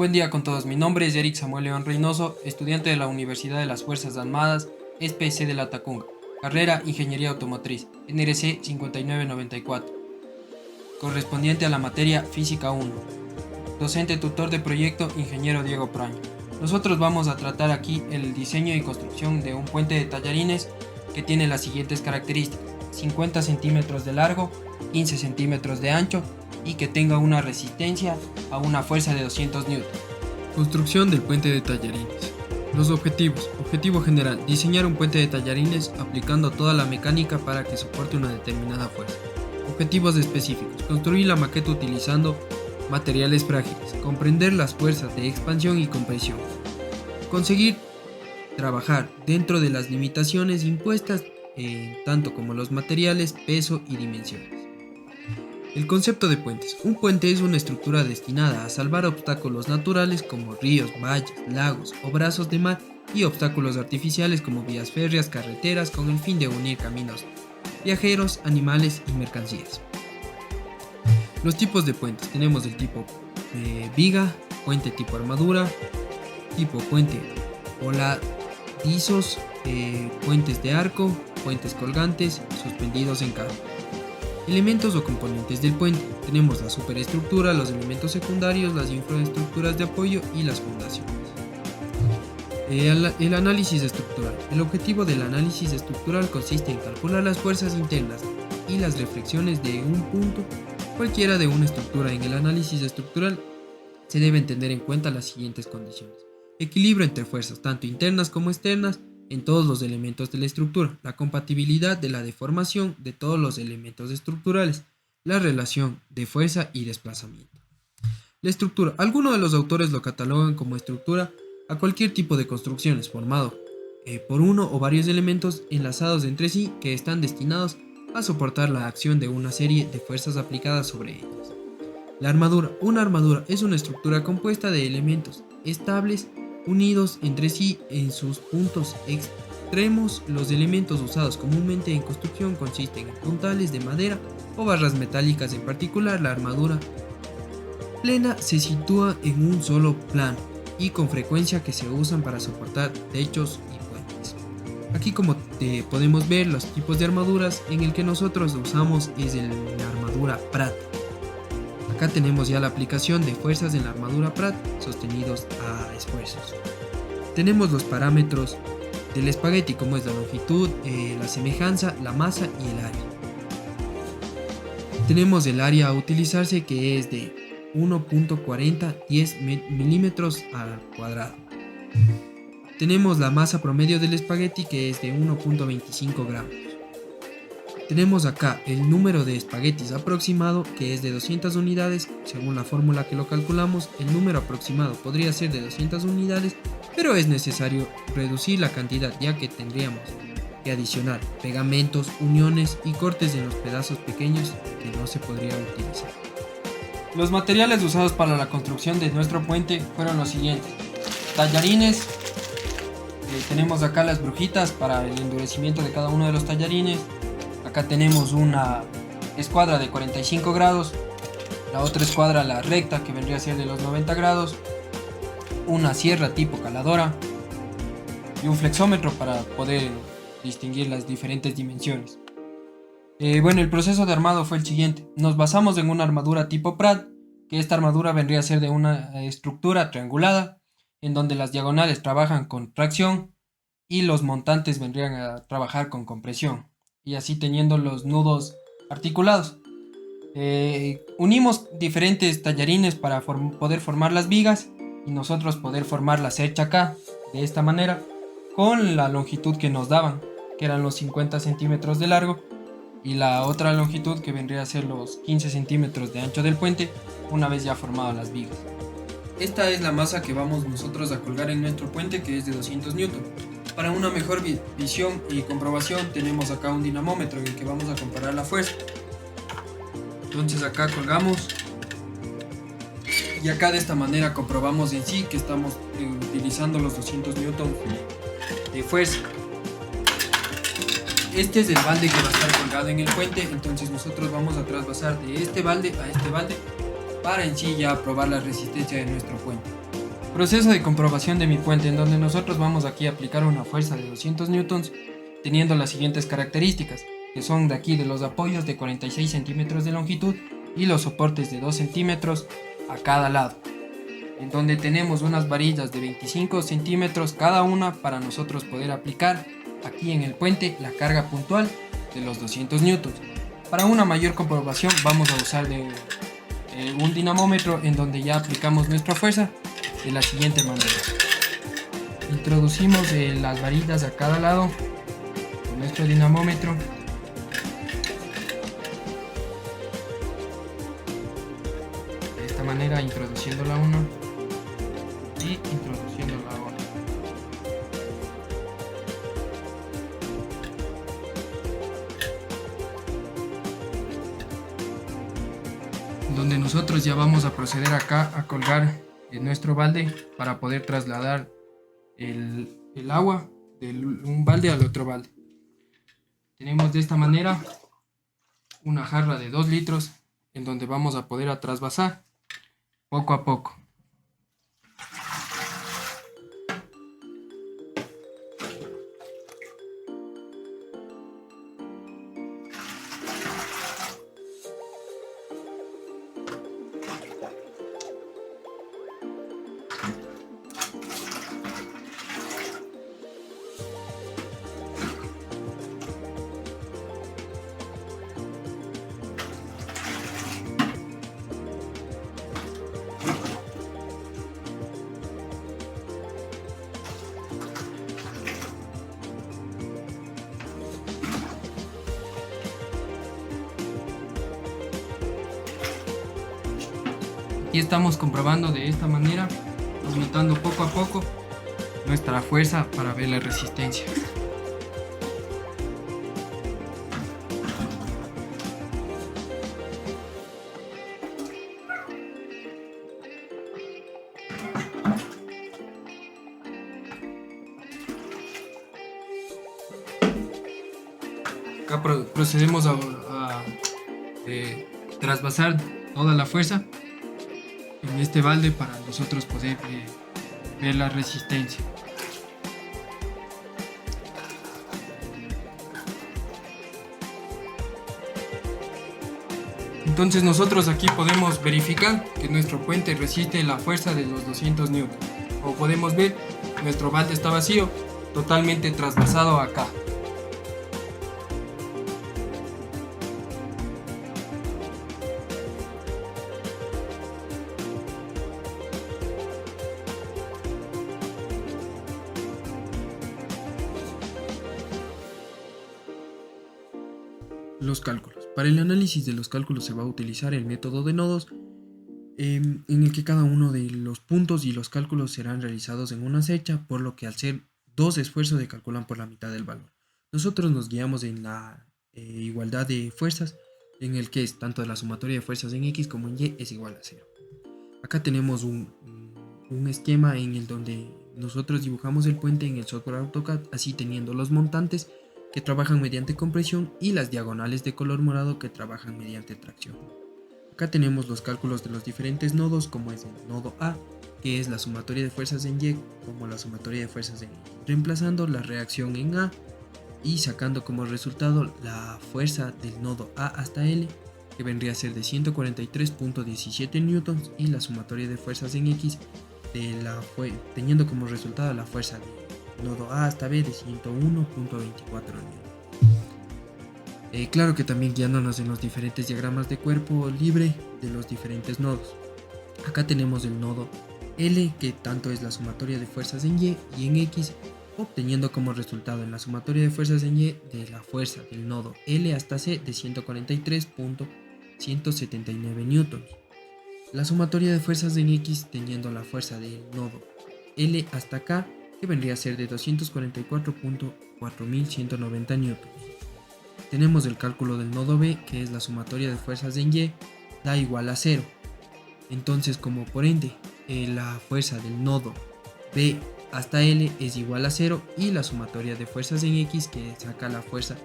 Buen día con todos, mi nombre es Eric Samuel León Reynoso, estudiante de la Universidad de las Fuerzas Armadas, SPC de la Tacunga, carrera Ingeniería Automotriz, NRC 5994, correspondiente a la materia Física 1, docente tutor de proyecto Ingeniero Diego Praño. Nosotros vamos a tratar aquí el diseño y construcción de un puente de tallarines que tiene las siguientes características: 50 centímetros de largo, 15 centímetros de ancho y que tenga una resistencia a una fuerza de 200 N. Construcción del puente de tallarines. Los objetivos. Objetivo general: diseñar un puente de tallarines aplicando toda la mecánica para que soporte una determinada fuerza. Objetivos específicos: construir la maqueta utilizando materiales frágiles, comprender las fuerzas de expansión y compresión, conseguir trabajar dentro de las limitaciones impuestas tanto como los materiales, peso y dimensiones. El concepto de puentes. Un puente es una estructura destinada a salvar obstáculos naturales como ríos, valles, lagos o brazos de mar y obstáculos artificiales como vías férreas, carreteras, con el fin de unir caminos viajeros, animales y mercancías. Los tipos de puentes. Tenemos el tipo viga, puente tipo armadura, tipo puente voladizos, puentes de arco, puentes colgantes, suspendidos en cable. Elementos o componentes del puente. Tenemos la superestructura, los elementos secundarios, las infraestructuras de apoyo y las fundaciones. El análisis estructural. El objetivo del análisis estructural consiste en calcular las fuerzas internas y las reflexiones de un punto cualquiera de una estructura. En el análisis estructural se deben tener en cuenta las siguientes condiciones: equilibrio entre fuerzas, tanto internas como externas, en todos los elementos de la estructura, la compatibilidad de la deformación de todos los elementos estructurales, la relación de fuerza y desplazamiento. La estructura. Algunos de los autores lo catalogan como estructura a cualquier tipo de construcciones formado por uno o varios elementos enlazados entre sí que están destinados a soportar la acción de una serie de fuerzas aplicadas sobre ellas. La armadura. Una armadura es una estructura compuesta de elementos estables unidos entre sí en sus puntos extremos. Los elementos usados comúnmente en construcción consisten en puntales de madera o barras metálicas. En particular, la armadura plena se sitúa en un solo plano y con frecuencia que se usan para soportar techos y puentes. Aquí, como podemos ver, los tipos de armaduras en el que nosotros usamos es la armadura Pratt. Acá tenemos ya la aplicación de fuerzas en la armadura Pratt sostenidos a esfuerzos. Tenemos los parámetros del espagueti, como es la longitud, la semejanza, la masa y el área. Tenemos el área a utilizarse, que es de 1.4010 milímetros al cuadrado. Tenemos la masa promedio del espagueti, que es de 1.25 gramos. Tenemos acá el número de espaguetis aproximado, que es de 200 unidades. Según la fórmula que lo calculamos, el número aproximado podría ser de 200 unidades, pero es necesario reducir la cantidad, ya que tendríamos que adicionar pegamentos, uniones y cortes en los pedazos pequeños que no se podrían utilizar. Los materiales usados para la construcción de nuestro puente fueron los siguientes: tallarines. Tenemos acá las brujitas para el endurecimiento de cada uno de los tallarines. Acá tenemos una escuadra de 45 grados, la otra escuadra, la recta, que vendría a ser de los 90 grados, una sierra tipo caladora y un flexómetro para poder distinguir las diferentes dimensiones. El proceso de armado fue el siguiente. Nos basamos en una armadura tipo Pratt, que esta armadura vendría a ser de una estructura triangulada, en donde las diagonales trabajan con tracción y los montantes vendrían a trabajar con compresión, y así teniendo los nudos articulados. Unimos diferentes tallarines para poder formar las vigas y nosotros poder formar la cercha acá, de esta manera, con la longitud que nos daban, que eran los 50 centímetros de largo, y la otra longitud que vendría a ser los 15 centímetros de ancho del puente, una vez ya formadas las vigas. Esta es la masa que vamos nosotros a colgar en nuestro puente, que es de 200 N. Para una mejor visión y comprobación tenemos acá un dinamómetro en el que vamos a comparar la fuerza. Entonces acá colgamos y acá de esta manera comprobamos en sí que estamos utilizando los 200 N de fuerza. Este es el balde que va a estar colgado en el puente, entonces nosotros vamos a trasvasar de este balde a este balde para en sí ya probar la resistencia de nuestro puente. Proceso de comprobación de mi puente, en donde nosotros vamos aquí a aplicar una fuerza de 200 newtons teniendo las siguientes características, que son de aquí de los apoyos de 46 centímetros de longitud y los soportes de 2 centímetros a cada lado, en donde tenemos unas varillas de 25 centímetros cada una para nosotros poder aplicar aquí en el puente la carga puntual de los 200 newtons. Para una mayor comprobación vamos a usar un dinamómetro en donde ya aplicamos nuestra fuerza de la siguiente manera. Introducimos las varillas a cada lado con nuestro dinamómetro. De esta manera, introduciendo la una y introduciendo la otra. Donde nosotros ya vamos a proceder acá a colgar nuestro balde para poder trasladar el agua de un balde al otro balde. Tenemos de esta manera una jarra de 2 litros en donde vamos a poder trasvasar poco a poco. Aquí estamos comprobando de esta manera, aumentando poco a poco nuestra fuerza para ver la resistencia. Acá procedemos a trasvasar toda la fuerza en este balde para nosotros poder ver la resistencia. Entonces nosotros aquí podemos verificar que nuestro puente resiste la fuerza de los 200 newtons. Como podemos ver, nuestro balde está vacío, totalmente trasvasado acá. Los cálculos. Para el análisis de los cálculos se va a utilizar el método de nodos, en el que cada uno de los puntos y los cálculos serán realizados en una fecha, por lo que al ser dos esfuerzos se calculan por la mitad del valor. Nosotros nos guiamos en la igualdad de fuerzas, en el que es tanto la sumatoria de fuerzas en X como en Y es igual a 0. Acá tenemos un esquema en el donde nosotros dibujamos el puente en el software AutoCAD, así teniendo los montantes que trabajan mediante compresión y las diagonales de color morado que trabajan mediante tracción. Acá tenemos los cálculos de los diferentes nodos, como es el nodo A, que es la sumatoria de fuerzas en Y como la sumatoria de fuerzas en X, reemplazando la reacción en A y sacando como resultado la fuerza del nodo A hasta L, que vendría a ser de 143.17 newtons, y la sumatoria de fuerzas en X teniendo como resultado la fuerza de nodo A hasta B de 101.24 newtons. Claro que también guiándonos en los diferentes diagramas de cuerpo libre de los diferentes nodos. Acá tenemos el nodo L, que tanto es la sumatoria de fuerzas en Y y en X, obteniendo como resultado en la sumatoria de fuerzas en Y de la fuerza del nodo L hasta C de 143.179 newtons. La sumatoria de fuerzas en X teniendo la fuerza del nodo L hasta K, que vendría a ser de 244.4190 newtons. Tenemos el cálculo del nodo B, que es la sumatoria de fuerzas en Y, da igual a 0. Entonces, como por ende, la fuerza del nodo B hasta L es igual a 0, y la sumatoria de fuerzas en X, que saca la fuerza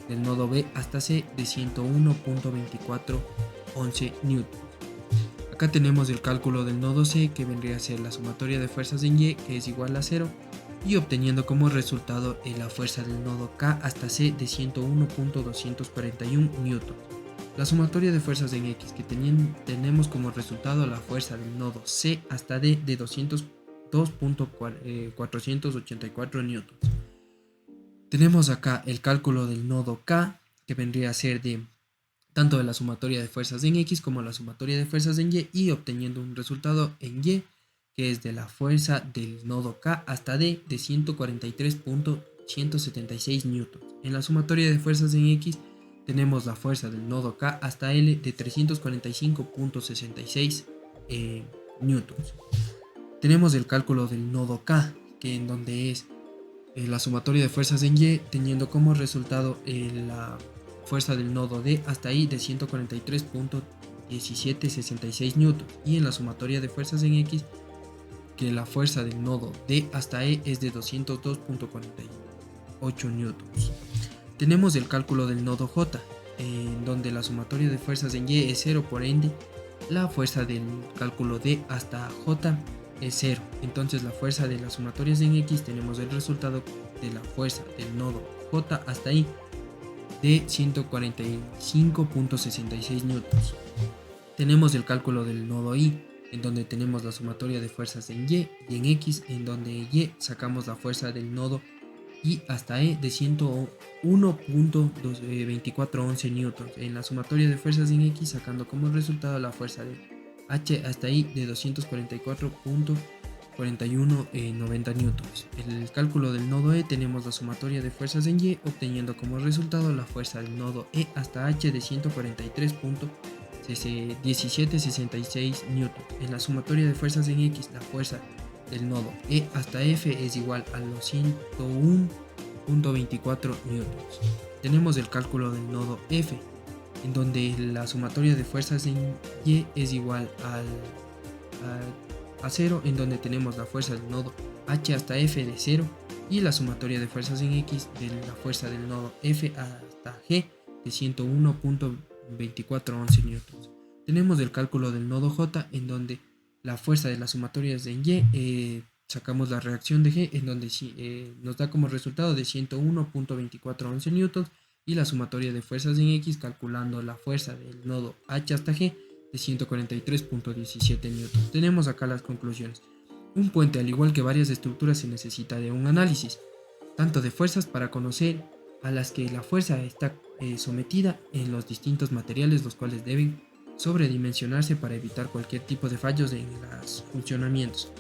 del nodo B hasta C de 101.2411 newtons. Acá tenemos el cálculo del nodo C, que vendría a ser la sumatoria de fuerzas en Y, que es igual a 0, y obteniendo como resultado la fuerza del nodo K hasta C de 101.241 newtons. La sumatoria de fuerzas en X, que tenemos como resultado la fuerza del nodo C hasta D de 202.484 newtons. Tenemos acá el cálculo del nodo K, que vendría a ser de tanto de la sumatoria de fuerzas en X como la sumatoria de fuerzas en Y, obteniendo un resultado en Y, que es de la fuerza del nodo K hasta D de 143.176 newtons. En la sumatoria de fuerzas en X tenemos la fuerza del nodo K hasta L de 345.66 newtons. Tenemos el cálculo del nodo K, que en donde es la sumatoria de fuerzas en Y, teniendo como resultado la fuerza del nodo D hasta I de 143.1766 newtons, y en la sumatoria de fuerzas en X, que la fuerza del nodo D hasta E es de 202.48 newtons. Tenemos el cálculo del nodo J, en donde la sumatoria de fuerzas en Y es 0, por ende la fuerza del cálculo D hasta J es 0. Entonces la fuerza de las sumatorias en X, tenemos el resultado de la fuerza del nodo J hasta I de 145.66 newtons. Tenemos el cálculo del nodo I, en donde tenemos la sumatoria de fuerzas en Y, y en X, en donde Y sacamos la fuerza del nodo I hasta E de 101.2411 newtons. En la sumatoria de fuerzas en X, sacando como resultado la fuerza de H hasta I de 244.4190 newtons. En el cálculo del nodo E tenemos la sumatoria de fuerzas en Y, obteniendo como resultado la fuerza del nodo E hasta H de 143.1766 newtons. En la sumatoria de fuerzas en X, la fuerza del nodo E hasta F es igual a los 101.24 newtons. Tenemos el cálculo del nodo F, en donde la sumatoria de fuerzas en Y es igual a 0, en donde tenemos la fuerza del nodo H hasta F de 0, y la sumatoria de fuerzas en X de la fuerza del nodo F hasta G de 101.2411 newtons. Tenemos el cálculo del nodo J, en donde la fuerza de las sumatorias en Y, sacamos la reacción de G, en donde nos da como resultado de 101.2411 newtons, y la sumatoria de fuerzas en X, calculando la fuerza del nodo H hasta G de 143.17 newtons. Tenemos acá las conclusiones. Un puente, al igual que varias estructuras, se necesita de un análisis, tanto de fuerzas para conocer a las que la fuerza está sometida en los distintos materiales, los cuales deben sobredimensionarse para evitar cualquier tipo de fallos en los funcionamientos.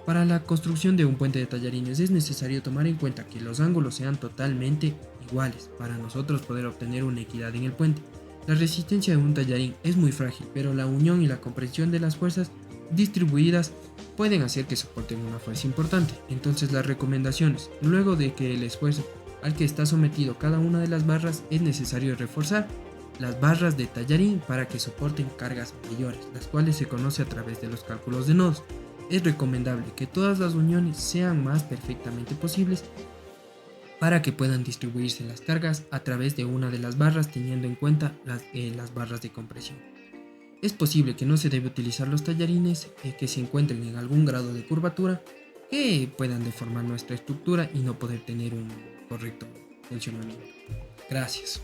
Para la construcción de un puente de tallarines es necesario tomar en cuenta que los ángulos sean totalmente iguales para nosotros poder obtener una equidad en el puente. La resistencia de un tallarín es muy frágil, pero la unión y la comprensión de las fuerzas distribuidas pueden hacer que soporten una fuerza importante. Entonces las recomendaciones: luego de que el esfuerzo al que está sometido cada una de las barras, es necesario reforzar las barras de tallarín para que soporten cargas mayores, las cuales se conoce a través de los cálculos de nodos. Es recomendable que todas las uniones sean más perfectamente posibles para que puedan distribuirse las cargas a través de una de las barras, teniendo en cuenta las barras de compresión. Es posible que no se debe utilizar los tallarines que se encuentren en algún grado de curvatura, que puedan deformar nuestra estructura y no poder tener un correcto funcionamiento. Gracias.